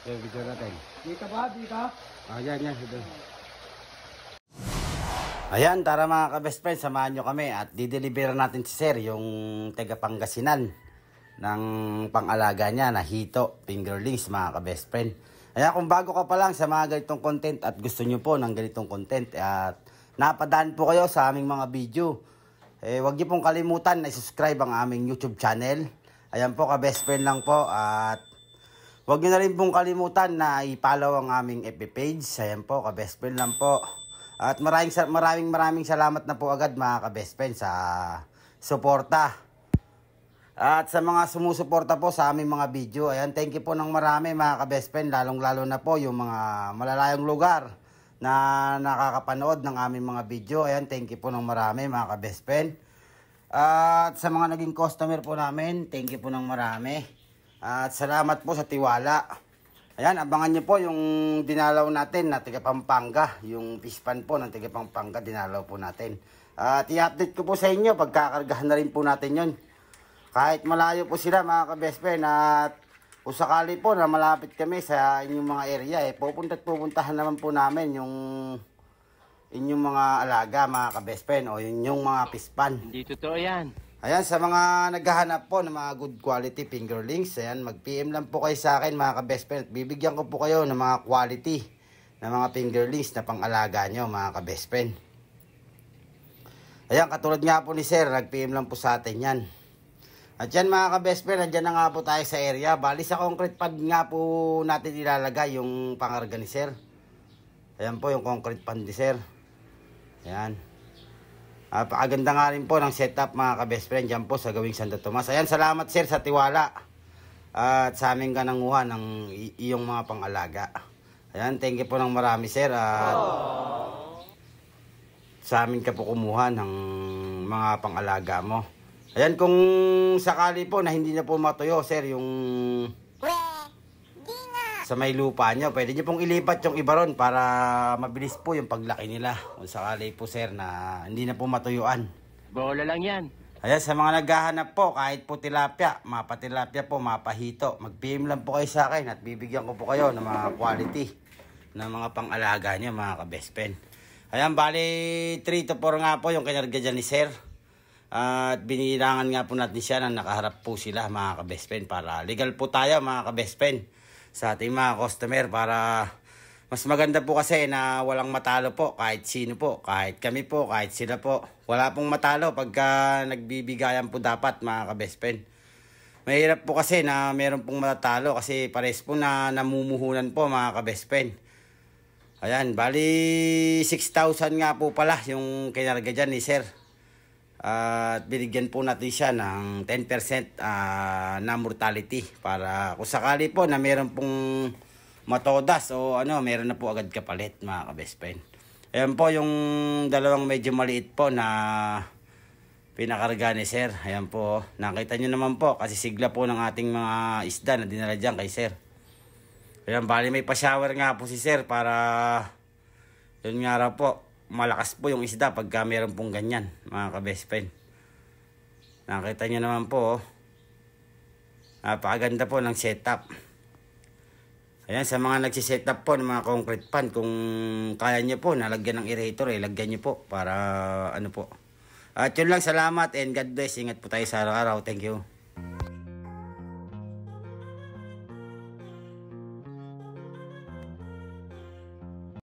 Yung video natin. Dito ba? Dito? Yan. Ayan, tara mga ka-best friend, samahan nyo kami at dideliver natin si Sir yung taga Pangasinan ng pang-alaga niya na hito, fingerlings mga ka-best friend. Ayan, kung bago ka pa lang sa mga ganitong content at gusto nyo po ng ganitong content at napadaan po kayo sa aming mga video, huwag nyo pong kalimutan na subscribe ang aming YouTube channel. Ayan po, ka-best friend lang po at huwag nyo na rin pong kalimutan na i-follow ang aming FB page. Ayan po, ka-best friend lang po. At maraming salamat na po agad mga ka-best friend sa suporta. At sa mga sumusuporta po sa aming mga video, ayan, thank you po ng marami mga ka-best friend. Lalong-lalo na po yung mga malalayong lugar na nakakapanood ng aming mga video. Ayan, thank you po ng marami mga ka-best friend. At sa mga naging customer po namin, thank you po ng marami. At salamat po sa tiwala. Ayan, abangan nyo po yung dinalaw natin na taga Pampanga. Yung fish pan po ng taga Pampanga, dinalaw po natin. At i-update ko po sa inyo, pagkakargahan na rin po natin yun. Kahit malayo po sila mga ka-best friend. At kung sakali po na malapit kami sa inyong mga area, pupuntahan naman po namin yung inyong mga alaga mga ka-best friend o yung mga fish pan. Hindi totoo yan. Ayan, sa mga naghahanap po ng mga good quality fingerlings, ayan, mag-PM lang po kayo sa akin mga ka-best friend. Bibigyan ko po kayo ng mga quality ng mga fingerlings na pang-alaga nyo mga ka-best friend. Ayan, katulad nga po ni Sir, nag-PM lang po sa atin yan. At yan mga ka-best friend, andyan na nga po tayo sa area. Bali sa concrete pad nga po natin ilalagay yung pangarga ni Sir. Ayan po yung concrete pad ni Sir. Ayan. Pakaganda nga rin po ng setup mga ka-best friend dyan po sa gawing Santo Tomas. Ayan, salamat Sir sa tiwala at sa aming kananguhan ng iyong mga pang-alaga. Ayan, thank you po ng marami Sir at sa amin ka po kumuha ng mga pang-alaga mo. Ayan, kung sakali po na hindi na po matuyo Sir yung sa may lupa nyo, pwede nyo pong ilipat yung iba ron para mabilis po yung paglaki nila. Kung sakali po Sir na hindi na po matuyuan. Bola lang yan. Ayan, sa mga naghahanap po, kahit po tilapia, mapatilapia po, mapahito, mag-PM lang po kayo sa akin at bibigyan ko po kayo ng mga quality ng mga pang-alaga nyo mga ka-best friend. Ayan, bali 3 to 4 nga po yung kinarga dyan ni Sir. At binilangan nga po natin siya na nakaharap po sila mga ka-best friend para legal po tayo mga ka-best friend sa ating mga customer para mas maganda po kasi na walang matalo po kahit sino po, kahit kami po, kahit sila po. Wala pong matalo pagka nagbibigayan po dapat mga ka-best friend. Mahirap po kasi na meron pong matatalo kasi pares po na namumuhunan po mga ka-best friend. Ayan, bali 6,000 nga po pala yung kinarga dyan ni Sir. At binigyan po natin siya ng 10% na mortality para kung sakali po na meron pong matodas o ano, meron na po agad kapalit mga ka-best friend. Ayan po yung dalawang medyo maliit po na pinakarga ni Sir. Ayan po, nakita nyo naman po kasi sigla po ng ating mga isda na dinala dyan kay Sir. Ayan, bali may pa-shower nga po si Sir para yun nga raw po, malakas po yung isda pagka meron pong ganyan mga ka-best friend. Nakita nyo naman po, napakaganda po ng setup. Ayan, sa mga nagsisetup po ng mga concrete pan, kung kaya nyo po nalagyan ng aerator, lagyan nyo po para ano po. At yun lang, salamat and God bless. Ingat po tayo sa araw-araw. Thank you.